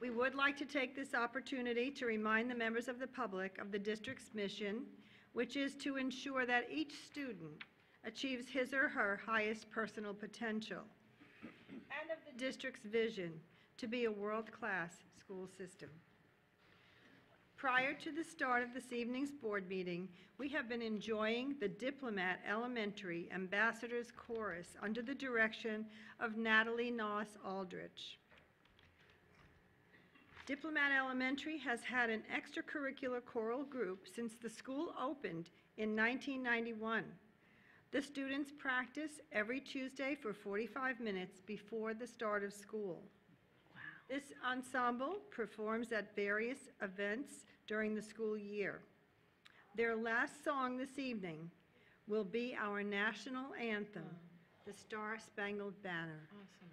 We would like to take this opportunity to remind the members of the public of the district's mission, which is to ensure that each student achieves his or her highest personal potential, and of the district's vision to be a world-class school system. Prior to the start of this evening's board meeting, we have been enjoying the Diplomat Elementary Ambassadors Chorus under the direction of Natalie Noss Aldrich. Diplomat Elementary has had an extracurricular choral group since the school opened in 1991. The students practice every Tuesday for 45 minutes before the start of school. Wow. This ensemble performs at various events during the school year. Their last song this evening will be our national anthem, the Star-Spangled Banner. Awesome.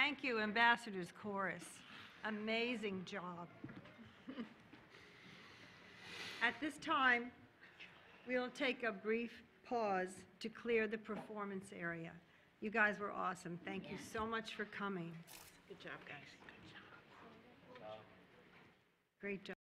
Thank you, Ambassadors Chorus. Amazing job. At this time, we'll take a brief pause to clear the performance area. You guys were awesome. Thank you so much for coming. Good job, guys. Good job. Great job.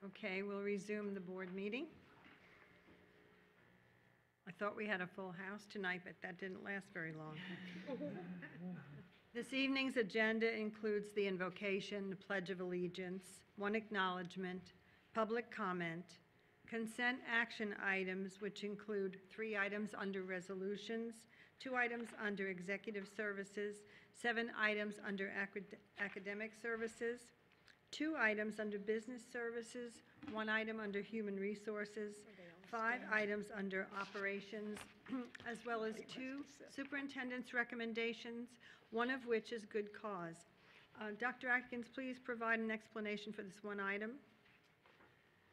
Okay, we'll resume the board meeting. I thought we had a full house tonight, but that didn't last very long. This evening's agenda includes the invocation, the Pledge of Allegiance, one acknowledgement, public comment, consent action items, which include 3 items under resolutions, 2 items under executive services, 7 items under academic services, 2 items under business services, 1 item under human resources, 5 items under operations, as well as 2 superintendent's recommendations, one of which is good cause. Dr. Atkins, please provide an explanation for this 1 item.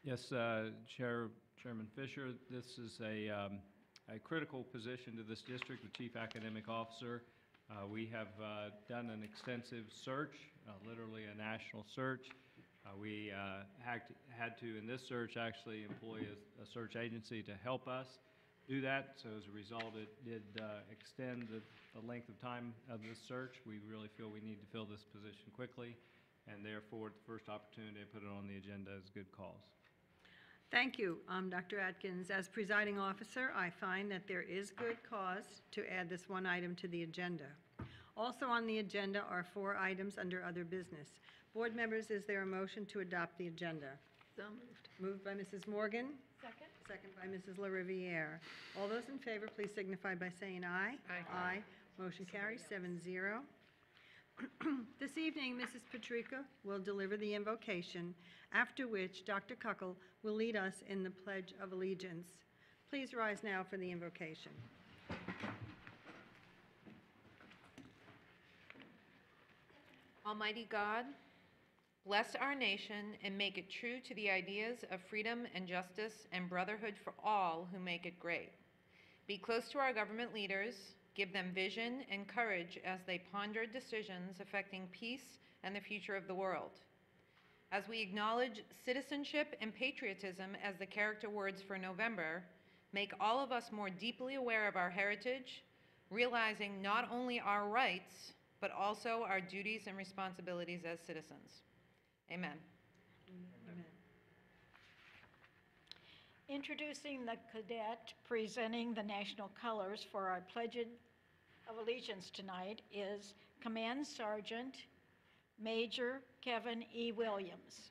Yes, Chairman Fisher, this is a critical position to this district, the Chief Academic Officer. We have done an extensive search, literally a national search. We had to, in this search, actually employ a search agency to help us do that. So as a result, it did extend the length of time of this search. We really feel we need to fill this position quickly, and therefore, the first opportunity to put it on the agenda is good cause. Thank you, Dr. Atkins. As presiding officer, I find that there is good cause to add this 1 item to the agenda. Also on the agenda are 4 items under other business. Board members, is there a motion to adopt the agenda? So moved. Moved by Mrs. Morgan. Second. Second by Mrs. LaRiviere. All those in favor, please signify by saying aye. Aye. Aye. Motion carries 7-0. This evening, Mrs. Patrica will deliver the invocation, after which Dr. Kuckel will lead us in the Pledge of Allegiance. Please rise now for the invocation. Almighty God, bless our nation and make it true to the ideas of freedom and justice and brotherhood for all who make it great. Be close to our government leaders, give them vision and courage as they ponder decisions affecting peace and the future of the world. As we acknowledge citizenship and patriotism as the character words for November, make all of us more deeply aware of our heritage, realizing not only our rights, but also our duties and responsibilities as citizens. Amen. Amen. Introducing the cadet presenting the national colors for our Pledge of Allegiance tonight is Command Sergeant Major Kevin E. Williams.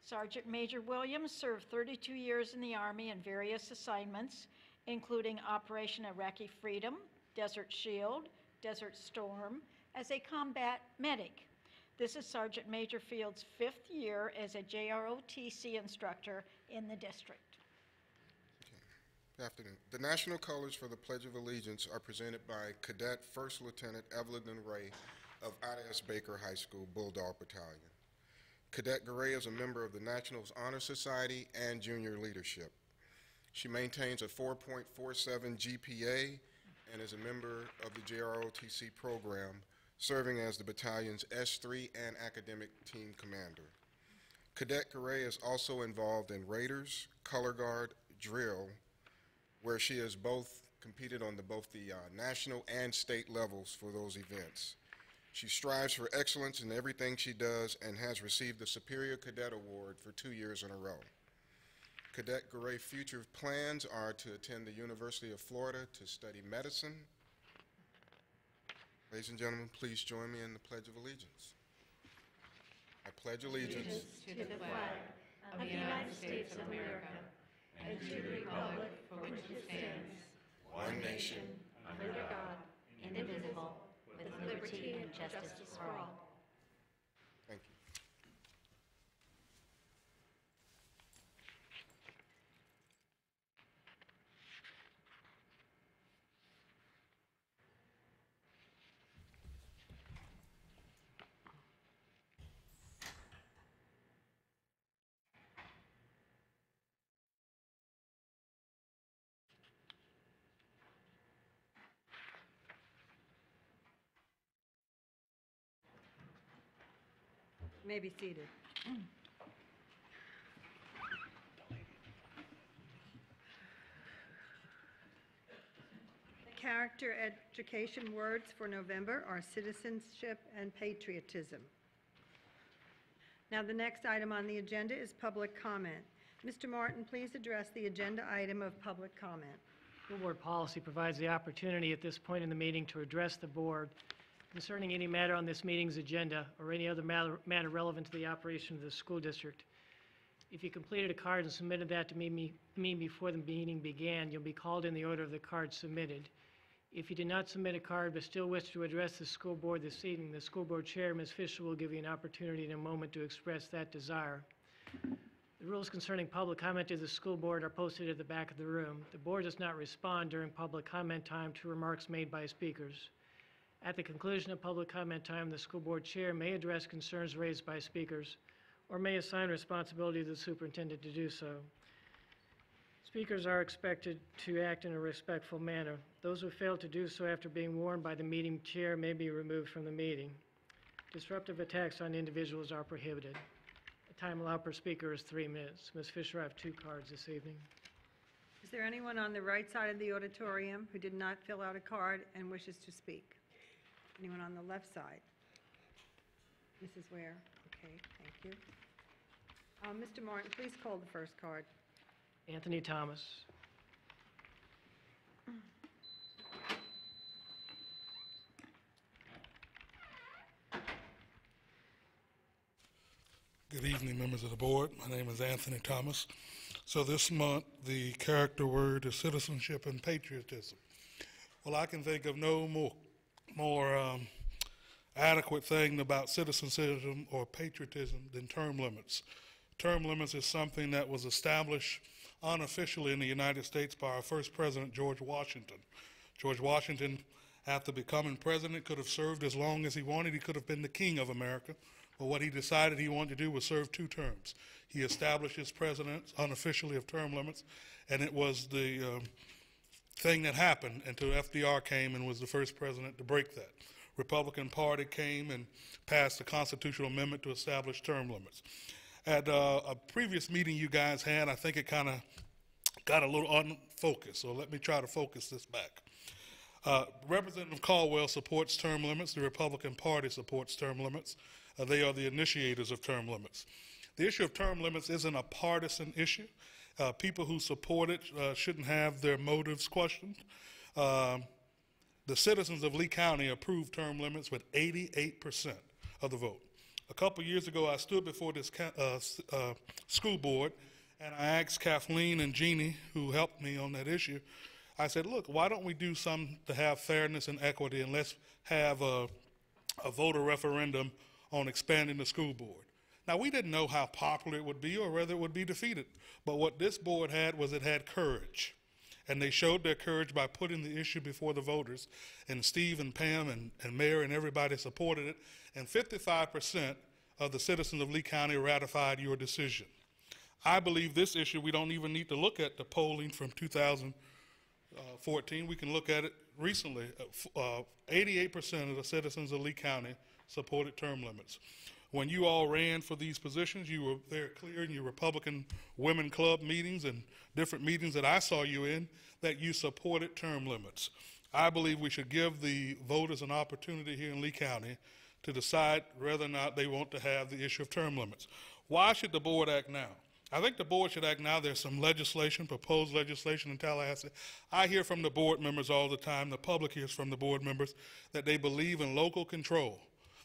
Sergeant Major Williams served 32 years in the Army in various assignments, including Operation Iraqi Freedom, Desert Shield, Desert Storm, as a combat medic. This is Sergeant Major Field's 5th year as a JROTC instructor in the district. Good afternoon. The national colors for the Pledge of Allegiance are presented by Cadet First Lieutenant Evelyn Ray of Ida S. Baker High School Bulldog Battalion. Cadet Garay is a member of the Nationals Honor Society and Junior Leadership. She maintains a 4.47 GPA and is a member of the JROTC program, serving as the battalion's S3 and academic team commander. Cadet Garay is also involved in Raiders, Color Guard, Drill, where she has both competed on both the national and state levels for those events. She strives for excellence in everything she does and has received the Superior Cadet Award for 2 years in a row. Cadet Garay's future plans are to attend the University of Florida to study medicine. Ladies and gentlemen, please join me in the Pledge of Allegiance. I pledge allegiance To the flag of the United States of America and to the republic for which it stands, one nation, under God, indivisible, with liberty and justice for all. Thank you. You may be seated. The character education words for November are citizenship and patriotism. Now, the next item on the agenda is public comment. Mr. Martin, please address the agenda item of public comment. School board policy provides the opportunity at this point in the meeting to address the board concerning any matter on this meeting's agenda or any other matter relevant to the operation of the school district. If you completed a card and submitted that to me before the meeting began, you'll be called in the order of the card submitted. If you did not submit a card but still wish to address the school board this evening, the school board chair, Ms. Fisher, will give you an opportunity in a moment to express that desire. The rules concerning public comment to the school board are posted at the back of the room. The board does not respond during public comment time to remarks made by speakers. At the conclusion of public comment time, the school board chair may address concerns raised by speakers or may assign responsibility to the superintendent to do so. Speakers are expected to act in a respectful manner. Those who fail to do so after being warned by the meeting chair may be removed from the meeting. Disruptive attacks on individuals are prohibited. The time allowed per speaker is 3 minutes. Ms. Fisher, I have 2 cards this evening. Is there anyone on the right side of the auditorium who did not fill out a card and wishes to speak? Anyone on the left side? Mrs. Ware? Okay, thank you. Mr. Martin, please call the first card. Anthony Thomas. Good evening, members of the board. My name is Anthony Thomas. So this month, the character word is citizenship and patriotism. Well, I can think of no more adequate thing about citizenship or patriotism than term limits. Term limits is something that was established unofficially in the United States by our first president, George Washington. George Washington, after becoming president, could have served as long as he wanted. He could have been the king of America. But what he decided he wanted to do was serve 2 terms. He established his presidents unofficially of term limits, and it was the thing that happened until FDR came and was the first president to break that. Republican Party came and passed a constitutional amendment to establish term limits. At a previous meeting you guys had, I think it kind of got a little unfocused, so let me try to focus this back. Representative Caldwell supports term limits. The Republican Party supports term limits. They are the initiators of term limits. The issue of term limits isn't a partisan issue. People who support it shouldn't have their motives questioned. The citizens of Lee County approved term limits with 88% of the vote. A couple years ago, I stood before this school board, and I asked Kathleen and Jeannie, who helped me on that issue, I said, look, why don't we do something to have fairness and equity, and let's have a voter referendum on expanding the school board. Now, we didn't know how popular it would be or whether it would be defeated, but what this board had was it had courage, and they showed their courage by putting the issue before the voters, and Steve and Pam and Mayor and everybody supported it, and 55% of the citizens of Lee County ratified your decision. I believe this issue, we don't even need to look at the polling from 2014. We can look at it recently. 88% of the citizens of Lee County supported term limits. When you all ran for these positions, you were very clear in your Republican Women Club meetings and different meetings that I saw you in that you supported term limits. I believe we should give the voters an opportunity here in Lee County to decide whether or not they want to have the issue of term limits. Why should the board act now? I think the board should act now. There's some legislation, proposed legislation in Tallahassee. I hear from the board members all the time, the public hears from the board members, that they believe in local control,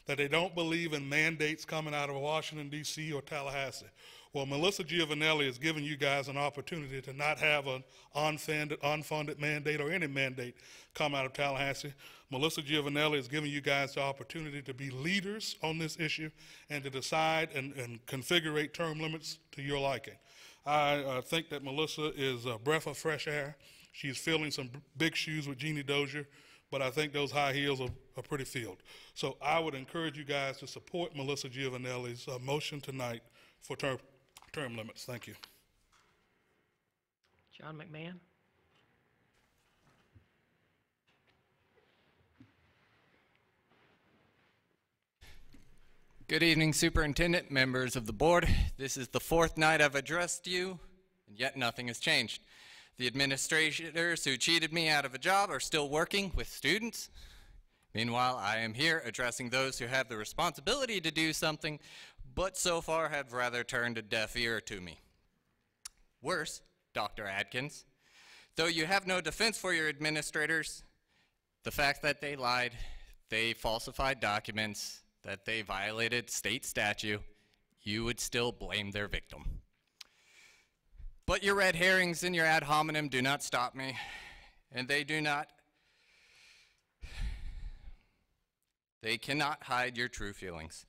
that they don't believe in mandates coming out of Washington, D.C. or Tallahassee. Well, Melissa Giovanelli is giving you guys an opportunity to not have an unfunded mandate or any mandate come out of Tallahassee. Melissa Giovanelli is giving you guys the opportunity to be leaders on this issue and to decide and configure term limits to your liking. I think that Melissa is a breath of fresh air. She's filling some big shoes with Jeannie Dozier, but I think those high heels are pretty filled. So I would encourage you guys to support Melissa Giovanelli's motion tonight for term limits. Thank you. John McMahon. Good evening, Superintendent, members of the board. This is the 4th night I've addressed you, and yet nothing has changed. The administrators who cheated me out of a job are still working with students. Meanwhile, I am here addressing those who have the responsibility to do something, but so far have rather turned a deaf ear to me. Worse, Dr. Adkins, though you have no defense for your administrators, the fact that they lied, they falsified documents, that they violated state statute, you would still blame their victim. But your red herrings and your ad hominem do not stop me, and they cannot hide your true feelings.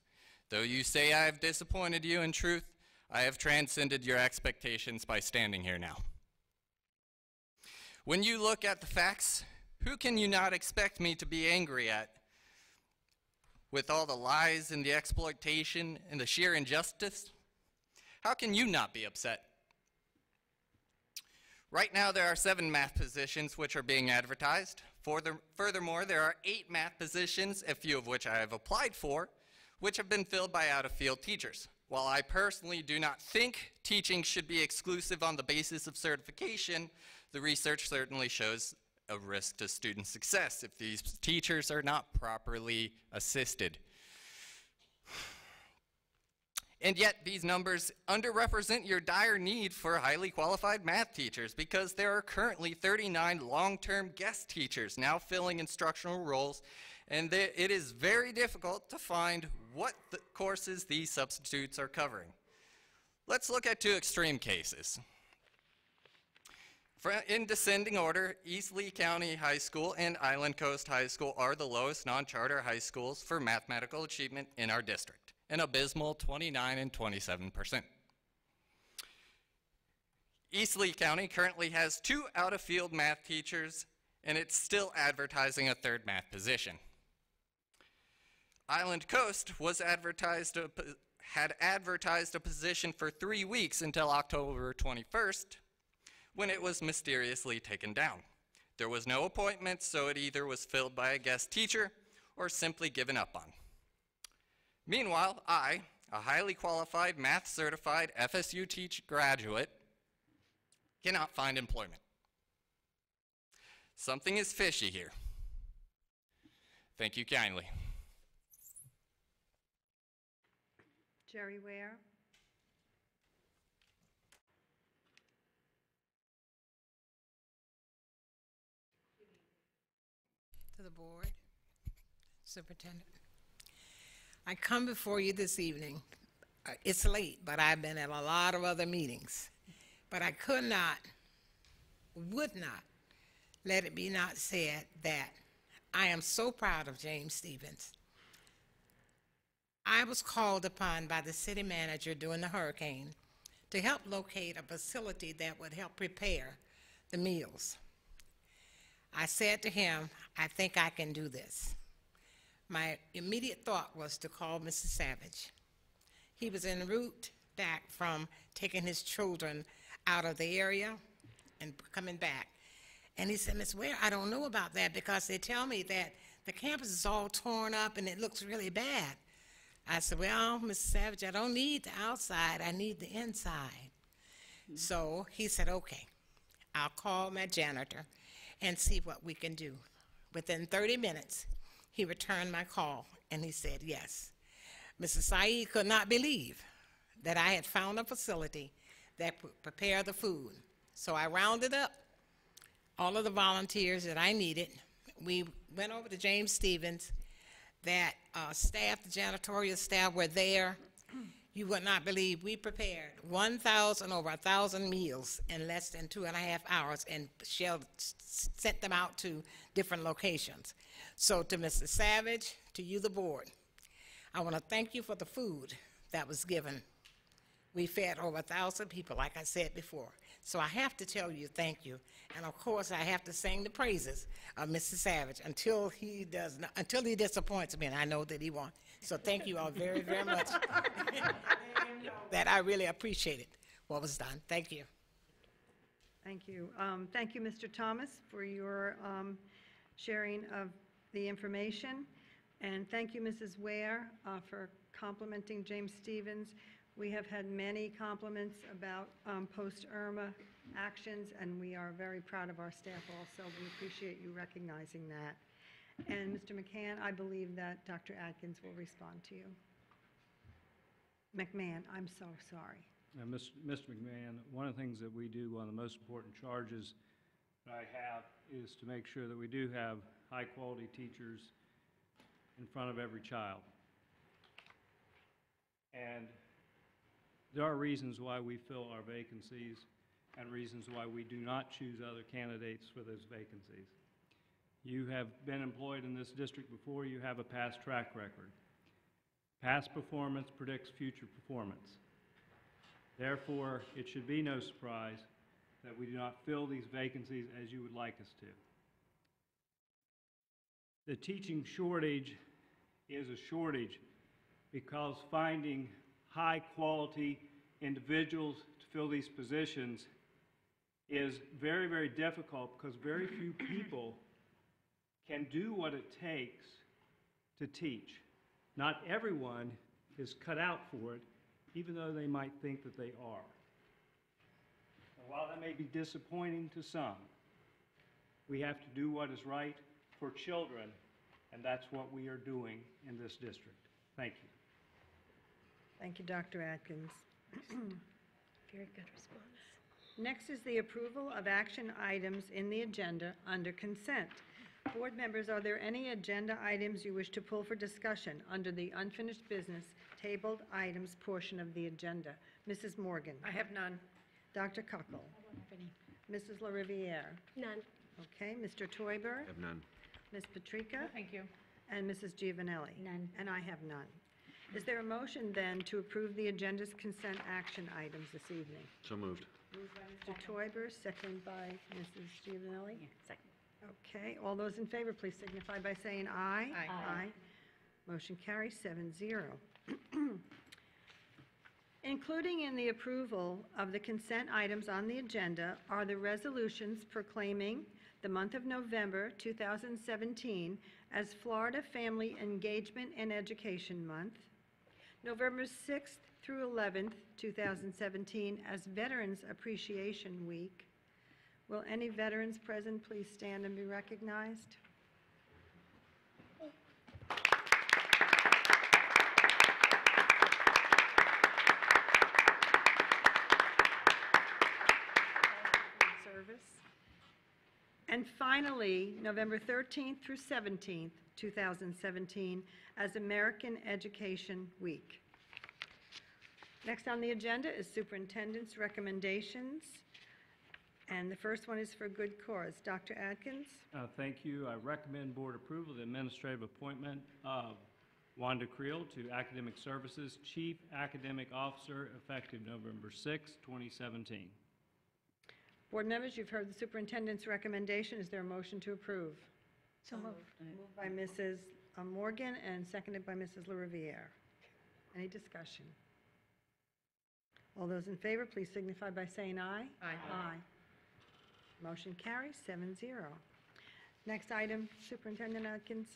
Though you say I have disappointed you, in truth, I have transcended your expectations by standing here now. When you look at the facts, who can you not expect me to be angry at? With all the lies and the exploitation and the sheer injustice, how can you not be upset? Right now, there are 7 math positions which are being advertised. Furthermore, there are 8 math positions, a few of which I have applied for, which have been filled by out-of-field teachers. While I personally do not think teaching should be exclusive on the basis of certification, the research certainly shows a risk to student success if these teachers are not properly assisted. And yet, these numbers underrepresent your dire need for highly qualified math teachers, because there are currently 39 long-term guest teachers now filling instructional roles, and it is very difficult to find what courses these substitutes are covering. Let's look at 2 extreme cases. In descending order, East Lee County High School and Island Coast High School are the lowest non-charter high schools for mathematical achievement in our district, an abysmal 29 and 27%. East Lee County currently has 2 out-of-field math teachers, and it's still advertising a 3rd math position. Island Coast had advertised a position for 3 weeks until October 21st, when it was mysteriously taken down. There was no appointment, so it either was filled by a guest teacher or simply given up on. Meanwhile, I, a highly qualified math-certified FSU graduate, cannot find employment. Something is fishy here. Thank you kindly. Jerry Ware. To the board, Superintendent. I come before you this evening. It's late, but I've been at a lot of other meetings. But I would not let it be not said that I am so proud of James Stevens. I was called upon by the city manager during the hurricane to help locate a facility that would help prepare the meals. I said to him, I think I can do this. My immediate thought was to call Mr. Savage. He was en route back from taking his children out of the area and coming back. And he said, Ms. Ware, I don't know about that because they tell me that the campus is all torn up and it looks really bad. I said, well, Mr. Savage, I don't need the outside, I need the inside. So he said, okay, I'll call my janitor and see what we can do. Within 30 minutes, he returned my call, and he said yes. Mr. Saeed could not believe that I had found a facility that would prepare the food. So I rounded up all of the volunteers that I needed. We went over to James Stevens. That staff, the janitorial staff were there. You would not believe we prepared over 1,000 meals in less than 2.5 hours and sent them out to different locations. So to Mr. Savage, to you, the board, I want to thank you for the food that was given. We fed over 1,000 people, like I said before. So I have to tell you thank you. And of course, I have to sing the praises of Mr. Savage until he disappoints me, and I know that he won't. So thank you all very, very much. That I really appreciated what was done. Thank you. Thank you. Thank you, Mr. Thomas, for your sharing of the information. And thank you, Mrs. Ware, for complimenting James Stevens. We have had many compliments about post-Irma actions, and we are very proud of our staff also. We appreciate you recognizing that. And Mr. McCann, I believe that Dr. Atkins will respond to you. McMahon, I'm so sorry. Mr. McMahon, one of the things that we do, one of the most important charges that I have is to make sure that we do have high-quality teachers in front of every child. And there are reasons why we fill our vacancies and reasons why we do not choose other candidates for those vacancies. You have been employed in this district before. You have a past track record. Past performance predicts future performance. Therefore, it should be no surprise that we do not fill these vacancies as you would like us to. The teaching shortage is a shortage because finding high-quality individuals to fill these positions is very, very difficult because very few people can do what it takes to teach. Not everyone is cut out for it, even though they might think that they are. And while that may be disappointing to some, we have to do what is right for children, and that's what we are doing in this district. Thank you. Thank you, Dr. Atkins. Very good response. Next is the approval of action items in the agenda under consent. Board members, are there any agenda items you wish to pull for discussion under the unfinished business tabled items portion of the agenda? Mrs. Morgan. I have none. Dr. Cuckle. Mrs. LaRiviere. None. Okay, Mr. Toiber. I have none. Ms. Patrica. Thank you. And Mrs. Giovanelli. None. And I have none. Is there a motion then to approve the agenda's consent action items this evening? So moved. Moved by Mr. Toiber, seconded by Mrs. Giovanelli. Second. Okay, all those in favor, please signify by saying aye. Aye. Aye. Motion carries 7-0. Including in the approval of the consent items on the agenda are the resolutions proclaiming the month of November 2017 as Florida Family Engagement and Education Month, November 6th through 11th, 2017 as Veterans Appreciation Week. Will any veterans present please stand and be recognized? Service. And finally, November 13th through 17th, 2017 as American Education Week. Next on the agenda is Superintendent's recommendations. And the first one is for good cause. Dr. Atkins? Thank you. I recommend board approval of the administrative appointment of Wanda Creel to Academic Services Chief Academic Officer effective November 6, 2017. Board members, you've heard the superintendent's recommendation. Is there a motion to approve? So moved. Moved by Mrs. Morgan and seconded by Mrs. LaRiviere. Any discussion? All those in favor, please signify by saying aye. Aye. Aye. Motion carries 7-0. Next item, Superintendent Atkins.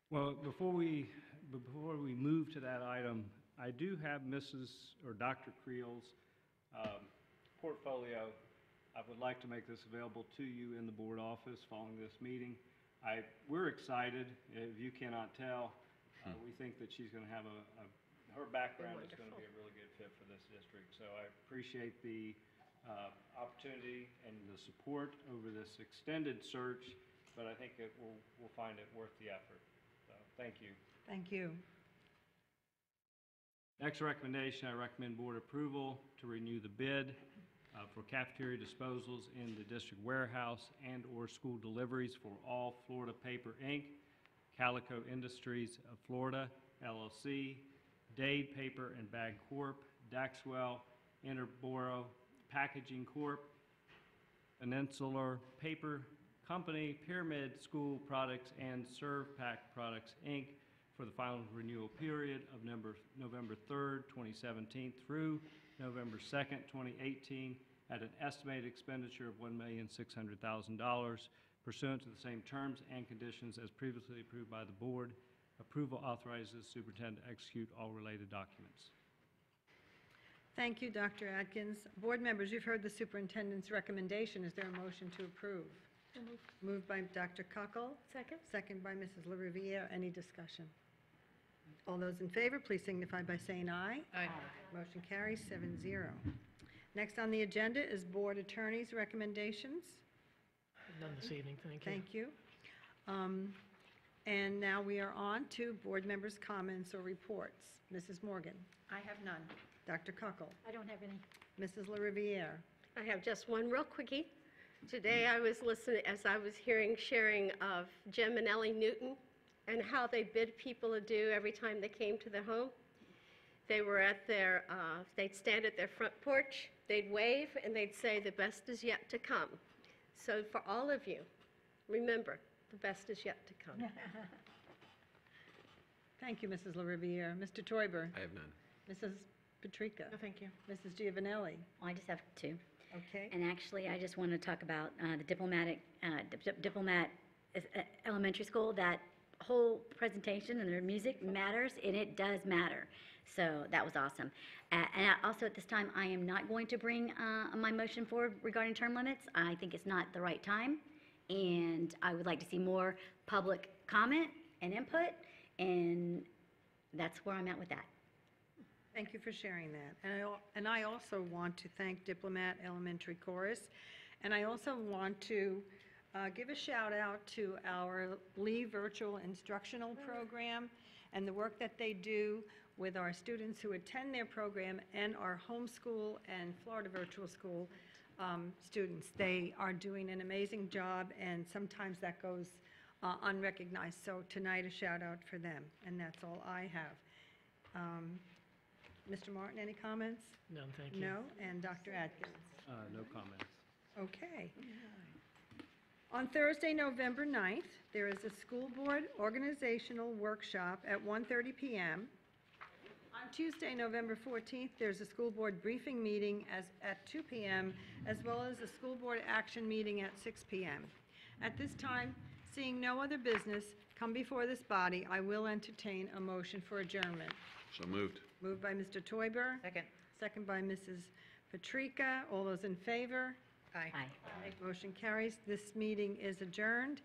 Well, before we move to that item, I do have Mrs. or Dr. Creel's portfolio. I would like to make this available to you in the board office following this meeting. We're excited. If you cannot tell, we think that she's going to have her background is going to be a really good fit for this district. So I appreciate the opportunity and the support over this extended search, but I think we'll find it worth the effort. So thank you. Thank you. Next recommendation, I recommend board approval to renew the bid for cafeteria disposals in the district warehouse and/or school deliveries for All Florida Paper, Inc., Calico Industries of Florida, LLC, Dade Paper and Bag Corp., Daxwell, Interboro Packaging Corp., Peninsular Paper Company, Pyramid School Products, and Serve Pack Products, Inc., for the final renewal period of November 3rd, 2017 through November 2nd, 2018, at an estimated expenditure of $1,600,000 pursuant to the same terms and conditions as previously approved by the board. Approval authorizes the superintendent to execute all related documents. Thank you, Dr. Atkins. Board members, you've heard the superintendent's recommendation. Is there a motion to approve? Moved by Dr. Cuckle, Second? second by Mrs. LaRiviere. Any discussion? All those in favor, please signify by saying aye. Aye. Motion carries 7-0. Next on the agenda is Board Attorney's recommendations. None this evening, thank you. Thank you. And now we are on to board members' comments or reports. Mrs. Morgan. I have none. Dr. Cuckle. I don't have any. Mrs. LaRiviere. I have just one real quickie. Today I was listening, as I was hearing sharing of Jim and Ellie Newton and how they bid people adieu every time they came to their home. They were at their, they'd stand at their front porch, they'd wave, and they'd say, "The best is yet to come." So for all of you, remember, the best is yet to come. Thank you, Mrs. LaRiviere. Mr. Toiber. I have none. Mrs. Patrica. No, thank you. Mrs. Giovanelli. I just have two. Okay. And actually, I just want to talk about the Diplomat Elementary School. That whole presentation and their music matters, and it does matter. So that was awesome. Also, at this time, I am not going to bring my motion forward regarding term limits. I think it's not the right time, and I would like to see more public comment and input, and that's where I'm at with that. Thank you for sharing that. And I also want to thank Diplomat Elementary Chorus, and I also want to give a shout out to our Lee Virtual Instructional Program and the work that they do with our students who attend their program and our homeschool and Florida Virtual School students. They are doing an amazing job, and sometimes that goes unrecognized. So tonight, a shout out for them, and that's all I have. Mr. Martin, any comments? None, thank you. No? And Dr. Atkins? No comments. Okay. On Thursday, November 9th, there is a school board organizational workshop at 1:30 p.m. On Tuesday, November 14th, there's a school board briefing meeting at 2 p.m., as well as a school board action meeting at 6 p.m. At this time, seeing no other business come before this body, I will entertain a motion for adjournment. So moved. Moved by Mr. Toiber. Second. Second by Mrs. Patrica. All those in favor? Aye. Aye. Motion carries. This meeting is adjourned.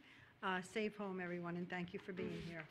Safe home, everyone, and thank you for being here.